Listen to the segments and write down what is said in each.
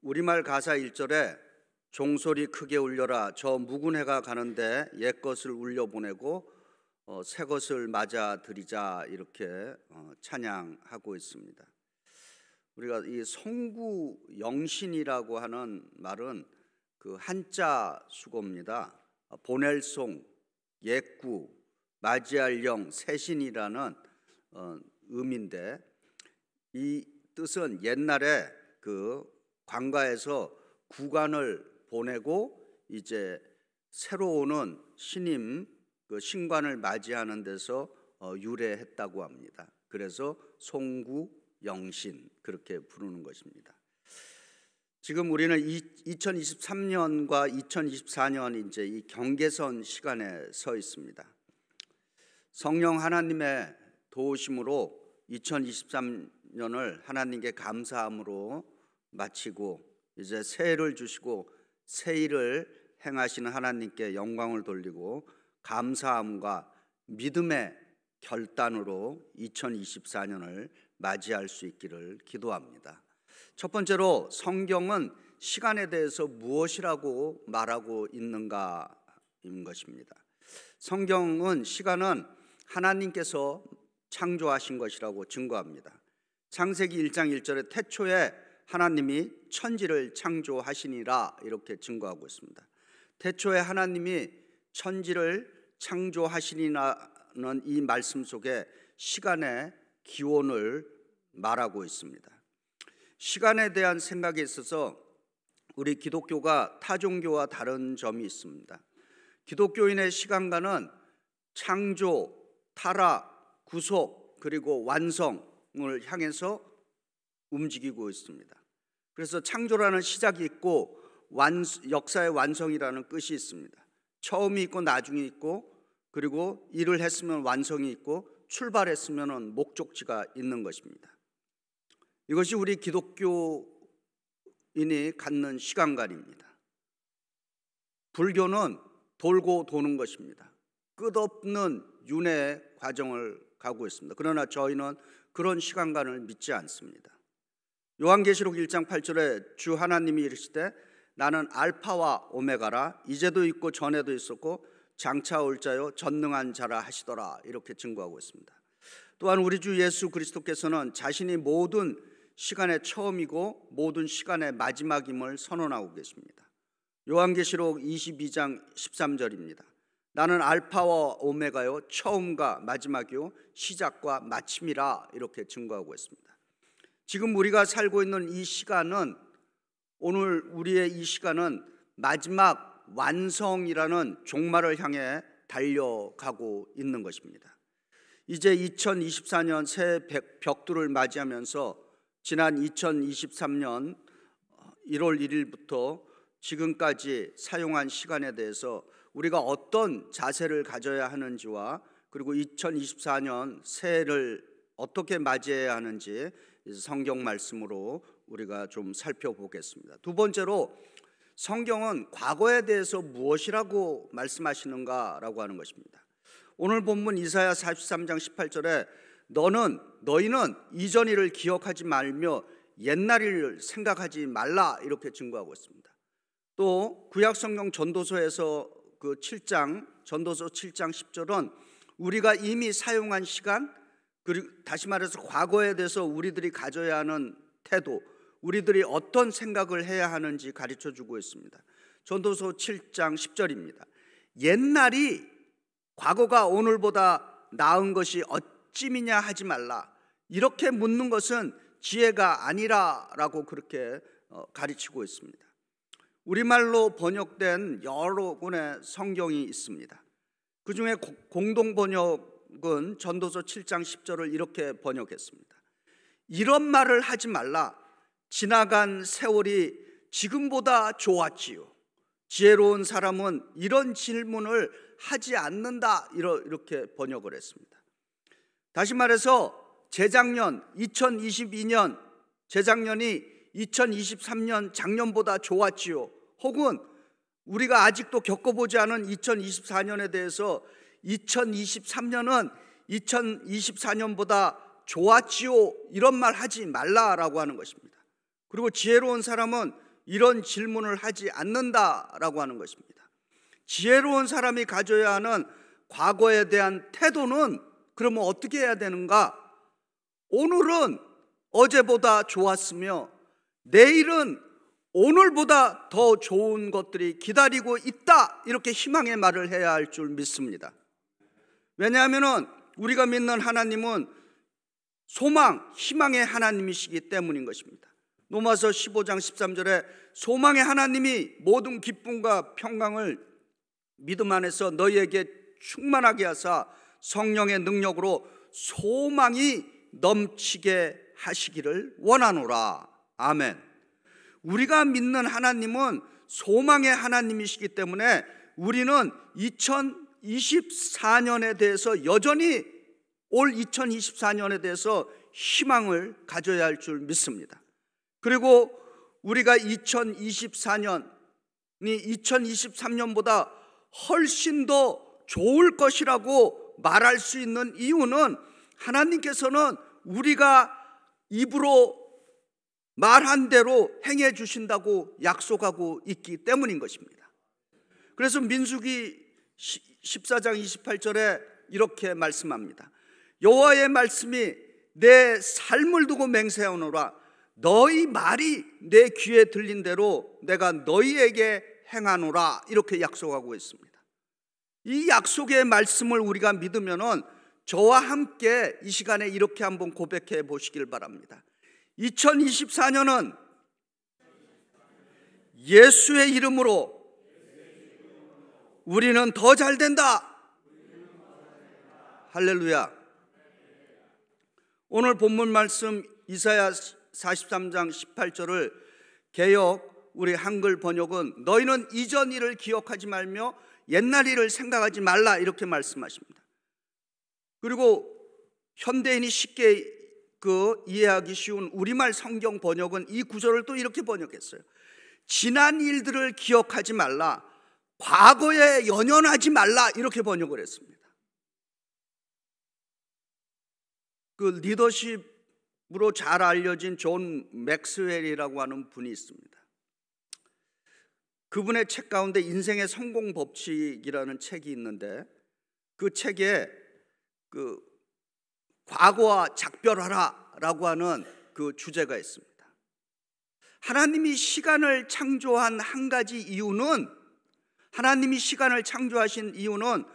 우리말 가사 1절에 종소리 크게 울려라 저 묵은 해가 가는데 옛것을 울려보내고 새것을 맞아 드리자 이렇게 찬양하고 있습니다. 우리가 이 송구영신이라고 하는 말은 그 한자 수고입니다. 보낼 송, 옛구, 맞이할 영, 새신이라는 의미인데 이 뜻은 옛날에 그 관가에서 구관을 보내고 이제 새로 오는 신임 그 신관을 맞이하는 데서 유래했다고 합니다. 그래서 송구영신 그렇게 부르는 것입니다. 지금 우리는 2023년과 2024년 이제 이 경계선 시간에 서 있습니다. 성령 하나님의 도우심으로 2023년을 하나님께 감사함으로 마치고 이제 새해를 주시고 새 일을 행하시는 하나님께 영광을 돌리고 감사함과 믿음의 결단으로 2024년을 맞이할 수 있기를 기도합니다. 첫 번째로 성경은 시간에 대해서 무엇이라고 말하고 있는가인 것입니다. 성경은 시간은 하나님께서 창조하신 것이라고 증거합니다. 창세기 1장 1절에 태초에 하나님이 천지를 창조하시니라 이렇게 증거하고 있습니다. 태초에 하나님이 천지를 창조하시니라는 이 말씀 속에 시간의 기원을 말하고 있습니다. 시간에 대한 생각에 있어서 우리 기독교가 타종교와 다른 점이 있습니다. 기독교인의 시간관은 창조, 타락, 구속 그리고 완성을 향해서 움직이고 있습니다. 그래서 창조라는 시작이 있고 역사의 완성이라는 끝이 있습니다. 처음이 있고 나중이 있고 그리고 일을 했으면 완성이 있고 출발했으면 목적지가 있는 것입니다. 이것이 우리 기독교인이 갖는 시간관입니다. 불교는 돌고 도는 것입니다. 끝없는 윤회의 과정을 가고 있습니다. 그러나 저희는 그런 시간관을 믿지 않습니다. 요한계시록 1장 8절에 주 하나님이 이르시되 나는 알파와 오메가라 이제도 있고 전에도 있었고 장차 올 자요 전능한 자라 하시더라 이렇게 증거하고 있습니다. 또한 우리 주 예수 그리스도께서는 자신이 모든 시간의 처음이고 모든 시간의 마지막임을 선언하고 계십니다. 요한계시록 22장 13절입니다. 나는 알파와 오메가요 처음과 마지막이요 시작과 마침이라 이렇게 증거하고 있습니다. 지금 우리가 살고 있는 이 시간은 오늘 우리의 이 시간은 마지막 완성이라는 종말을 향해 달려가고 있는 것입니다. 이제 2024년 새해 벽두를 맞이하면서 지난 2023년 1월 1일부터 지금까지 사용한 시간에 대해서 우리가 어떤 자세를 가져야 하는지와 그리고 2024년 새해를 어떻게 맞이해야 하는지 성경 말씀으로 우리가 좀 살펴보겠습니다. 두 번째로 성경은 과거에 대해서 무엇이라고 말씀하시는가라고 하는 것입니다. 오늘 본문 이사야 43장 18절에 너희는 이전 일을 기억하지 말며 옛날 일을 생각하지 말라 이렇게 증거하고 있습니다. 또 구약 성경 전도서에서 그 7장 전도서 7장 10절은 우리가 이미 사용한 시간 그리고 다시 말해서 과거에 대해서 우리들이 가져야 하는 태도 우리들이 어떤 생각을 해야 하는지 가르쳐주고 있습니다. 전도서 7장 10절입니다. 옛날이 과거가 오늘보다 나은 것이 어찌미냐 하지 말라 이렇게 묻는 것은 지혜가 아니라라고 그렇게 가르치고 있습니다. 우리말로 번역된 여러 권의 성경이 있습니다. 그 중에 공동 번역은 전도서 7장 10절을 이렇게 번역했습니다. 이런 말을 하지 말라 지나간 세월이 지금보다 좋았지요 지혜로운 사람은 이런 질문을 하지 않는다 이렇게 번역을 했습니다. 다시 말해서 재작년 2022년 재작년이 2023년 작년보다 좋았지요 혹은 우리가 아직도 겪어보지 않은 2024년에 대해서 2023년은 2024년보다 좋았지요 이런 말 하지 말라라고 하는 것입니다. 그리고 지혜로운 사람은 이런 질문을 하지 않는다라고 하는 것입니다. 지혜로운 사람이 가져야 하는 과거에 대한 태도는 그러면 어떻게 해야 되는가? 오늘은 어제보다 좋았으며 내일은 오늘보다 더 좋은 것들이 기다리고 있다, 이렇게 희망의 말을 해야 할 줄 믿습니다. 왜냐하면 우리가 믿는 하나님은 소망, 희망의 하나님이시기 때문인 것입니다. 로마서 15장 13절에 소망의 하나님이 모든 기쁨과 평강을 믿음 안에서 너희에게 충만하게 하사 성령의 능력으로 소망이 넘치게 하시기를 원하노라. 아멘. 우리가 믿는 하나님은 소망의 하나님이시기 때문에 우리는 2024년에 대해서 여전히 올 2024년에 대해서 희망을 가져야 할 줄 믿습니다. 그리고 우리가 2024년이 2023년보다 훨씬 더 좋을 것이라고 말할 수 있는 이유는 하나님께서는 우리가 입으로 말한 대로 행해 주신다고 약속하고 있기 때문인 것입니다. 그래서 민수기 14장 28절에 이렇게 말씀합니다. 여호와의 말씀이 내 삶을 두고 맹세하노라. 너희 말이 내 귀에 들린 대로 내가 너희에게 행하노라. 이렇게 약속하고 있습니다. 이 약속의 말씀을 우리가 믿으면은 저와 함께 이 시간에 이렇게 한번 고백해 보시길 바랍니다. 2024년은 예수의 이름으로 우리는 더 잘 된다. 할렐루야. 오늘 본문 말씀 이사야 43장 18절을 개역 우리 한글 번역은 너희는 이전 일을 기억하지 말며 옛날 일을 생각하지 말라, 이렇게 말씀하십니다. 그리고 현대인이 쉽게 이해하기 쉬운 우리말 성경 번역은 이 구절을 또 이렇게 번역했어요. 지난 일들을 기억하지 말라, 과거에 연연하지 말라, 이렇게 번역을 했습니다. 그 리더십으로 잘 알려진 존 맥스웰이라고 하는 분이 있습니다. 그분의 책 가운데 인생의 성공 법칙이라는 책이 있는데 그 책에 과거와 작별하라라고 하는 그 주제가 있습니다. 하나님이 시간을 창조한 한 가지 이유는, 하나님이 시간을 창조하신 이유는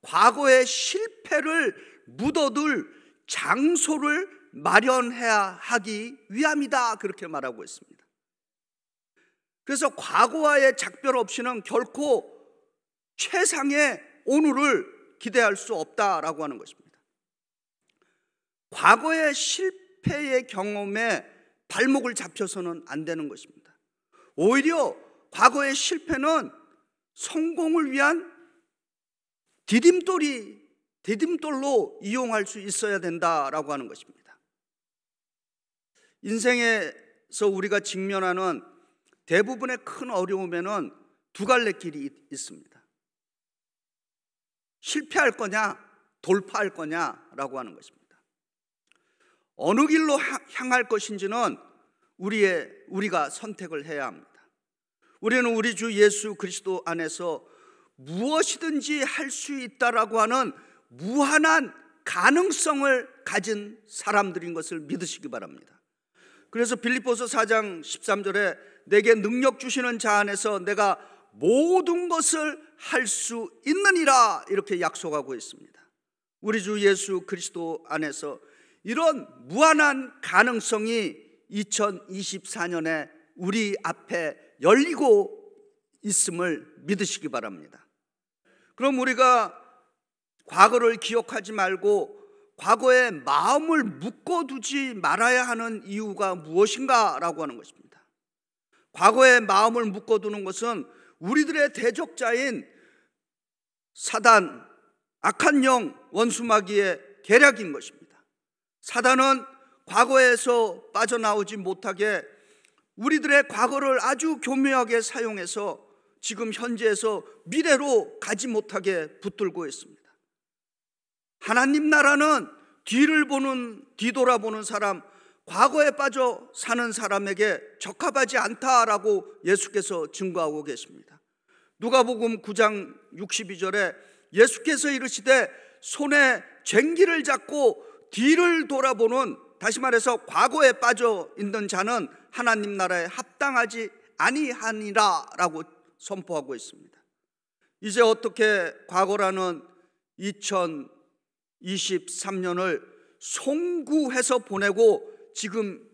과거의 실패를 묻어둘 장소를 마련해야 하기 위함이다, 그렇게 말하고 있습니다. 그래서 과거와의 작별 없이는 결코 최상의 오늘을 기대할 수 없다라고 하는 것입니다. 과거의 실패의 경험에 발목을 잡혀서는 안 되는 것입니다. 오히려 과거의 실패는 성공을 위한 디딤돌로 이용할 수 있어야 된다라고 하는 것입니다. 인생에서 우리가 직면하는 대부분의 큰 어려움에는 두 갈래 길이 있습니다. 실패할 거냐, 돌파할 거냐라고 하는 것입니다. 어느 길로 향할 것인지는 우리가 선택을 해야 합니다. 우리는 우리 주 예수 그리스도 안에서 무엇이든지 할 수 있다라고 하는 무한한 가능성을 가진 사람들인 것을 믿으시기 바랍니다. 그래서 빌립보서 4장 13절에 내게 능력 주시는 자 안에서 내가 모든 것을 할 수 있느니라, 이렇게 약속하고 있습니다. 우리 주 예수 그리스도 안에서 이런 무한한 가능성이 2024년에 우리 앞에 열리고 있음을 믿으시기 바랍니다. 그럼 우리가 과거를 기억하지 말고 과거에 마음을 묶어두지 말아야 하는 이유가 무엇인가 라고 하는 것입니다. 과거에 마음을 묶어두는 것은 우리들의 대적자인 사단, 악한 영, 원수마귀의 계략인 것입니다. 사단은 과거에서 빠져나오지 못하게 우리들의 과거를 아주 교묘하게 사용해서 지금 현재에서 미래로 가지 못하게 붙들고 있습니다. 하나님 나라는 뒤돌아보는 사람, 과거에 빠져 사는 사람에게 적합하지 않다라고 예수께서 증거하고 계십니다. 누가복음 9장 62절에 예수께서 이르시되 손에 쟁기를 잡고 뒤를 돌아보는, 다시 말해서 과거에 빠져 있는 자는 하나님 나라에 합당하지 아니하니라 라고 선포하고 있습니다. 이제 어떻게 과거라는 2023년을 송구해서 보내고 지금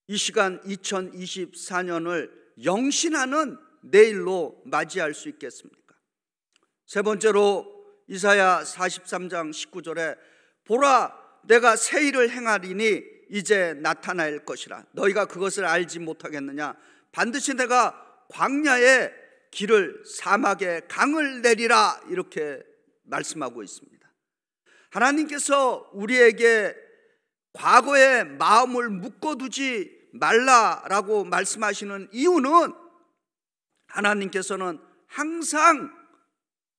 이 시간 2024년을 영신하는 내일로 맞이할 수 있겠습니까? 세 번째로 이사야 43장 19절에 보라 내가 새 일을 행하리니 이제 나타날 것이라 너희가 그것을 알지 못하겠느냐. 반드시 내가 광야에 길을, 사막에 강을 내리라, 이렇게 말씀하고 있습니다. 하나님께서 우리에게 과거에 마음을 묶어두지 말라라고 말씀하시는 이유는 하나님께서는 항상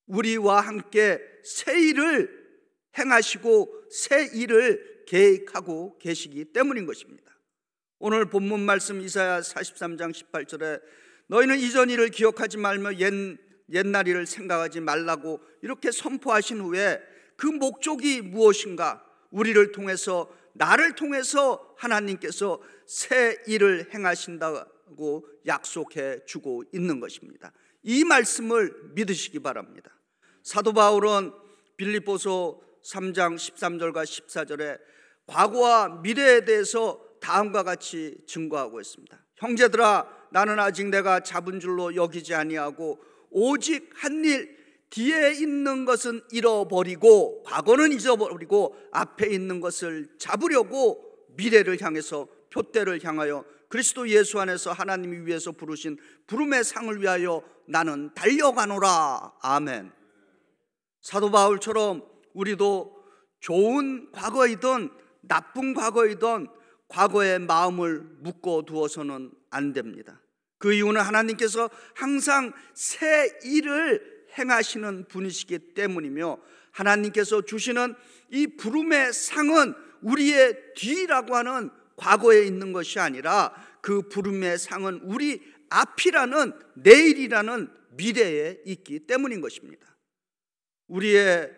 우리와 함께 새 일을 행하시고 새 일을 계획하고 계시기 때문인 것입니다. 오늘 본문 말씀 이사야 43장 18절에 너희는 이전 일을 기억하지 말며 옛날 일을 생각하지 말라고 이렇게 선포하신 후에 그 목적이 무엇인가? 우리를 통해서, 나를 통해서 하나님께서 새 일을 행하신다고 약속해 주고 있는 것입니다. 이 말씀을 믿으시기 바랍니다. 사도 바울은 빌립보서 3장 13절과 14절에 과거와 미래에 대해서 다음과 같이 증거하고 있습니다. 형제들아 나는 아직 내가 잡은 줄로 여기지 아니하고 오직 한 일 뒤에 있는 것은 잃어버리고, 과거는 잊어버리고 앞에 있는 것을 잡으려고 미래를 향해서, 표대를 향하여 그리스도 예수 안에서 하나님이 위해서 부르신 부름의 상을 위하여 나는 달려가노라. 아멘. 사도 바울처럼 우리도 좋은 과거이든 나쁜 과거이든 과거의 마음을 묶어두어서는 안 됩니다. 그 이유는 하나님께서 항상 새 일을 행하시는 분이시기 때문이며, 하나님께서 주시는 이 부름의 상은 우리의 뒤라고 하는 과거에 있는 것이 아니라 그 부름의 상은 우리 앞이라는, 내일이라는 미래에 있기 때문인 것입니다. 우리의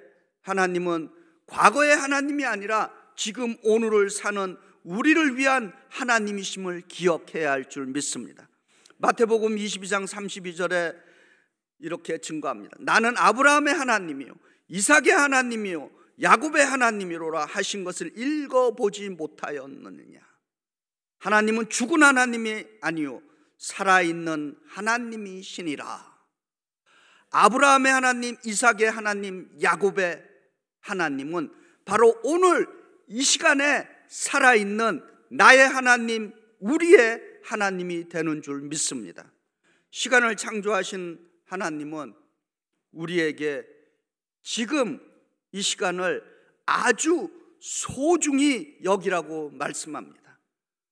하나님은 과거의 하나님이 아니라 지금 오늘을 사는 우리를 위한 하나님이심을 기억해야 할 줄 믿습니다. 마태복음 22장 32절에 이렇게 증거합니다. 나는 아브라함의 하나님이요 이삭의 하나님이요 야곱의 하나님이로라 하신 것을 읽어보지 못하였느냐. 하나님은 죽은 하나님이 아니요 살아있는 하나님이시니라. 아브라함의 하나님, 이삭의 하나님, 야곱의 하나님은 바로 오늘 이 시간에 살아있는 나의 하나님, 우리의 하나님이 되는 줄 믿습니다. 시간을 창조하신 하나님은 우리에게 지금 이 시간을 아주 소중히 여기라고 말씀합니다.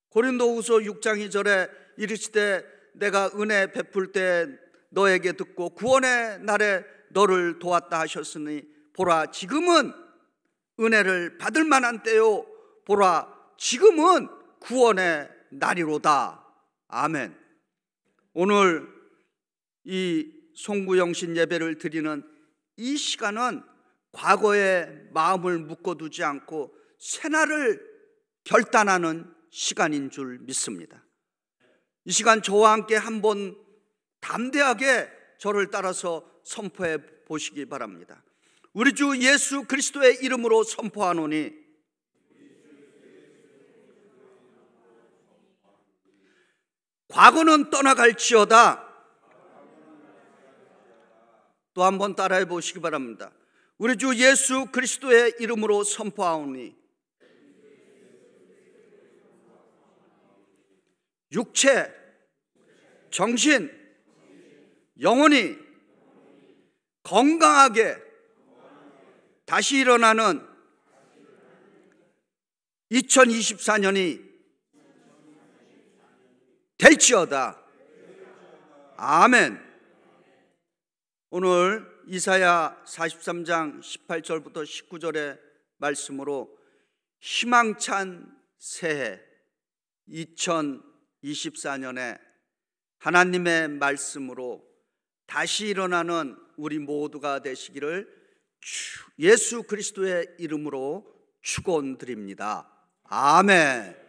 고린도후서 6장 2절에 이르시되 내가 은혜 베풀 때 너에게 듣고 구원의 날에 너를 도왔다 하셨으니 보라 지금은 은혜를 받을 만한 때요 보라 지금은 구원의 날이로다. 아멘. 오늘 이 송구영신 예배를 드리는 이 시간은 과거에 마음을 묶어두지 않고 새날을 결단하는 시간인 줄 믿습니다. 이 시간 저와 함께 한번 담대하게 저를 따라서 선포해 보시기 바랍니다. 우리 주 예수 그리스도의 이름으로 선포하노니 과거는 떠나갈지어다. 또 한번 따라해 보시기 바랍니다. 우리 주 예수 그리스도의 이름으로 선포하오니 육체, 정신, 영혼이 건강하게 다시 일어나는 2024년이 될지어다. 아멘. 오늘 이사야 43장 18절부터 19절의 말씀으로 희망찬 새해, 2024년에 하나님의 말씀으로 다시 일어나는 우리 모두가 되시기를 예수 그리스도의 이름으로 축원드립니다. 아멘.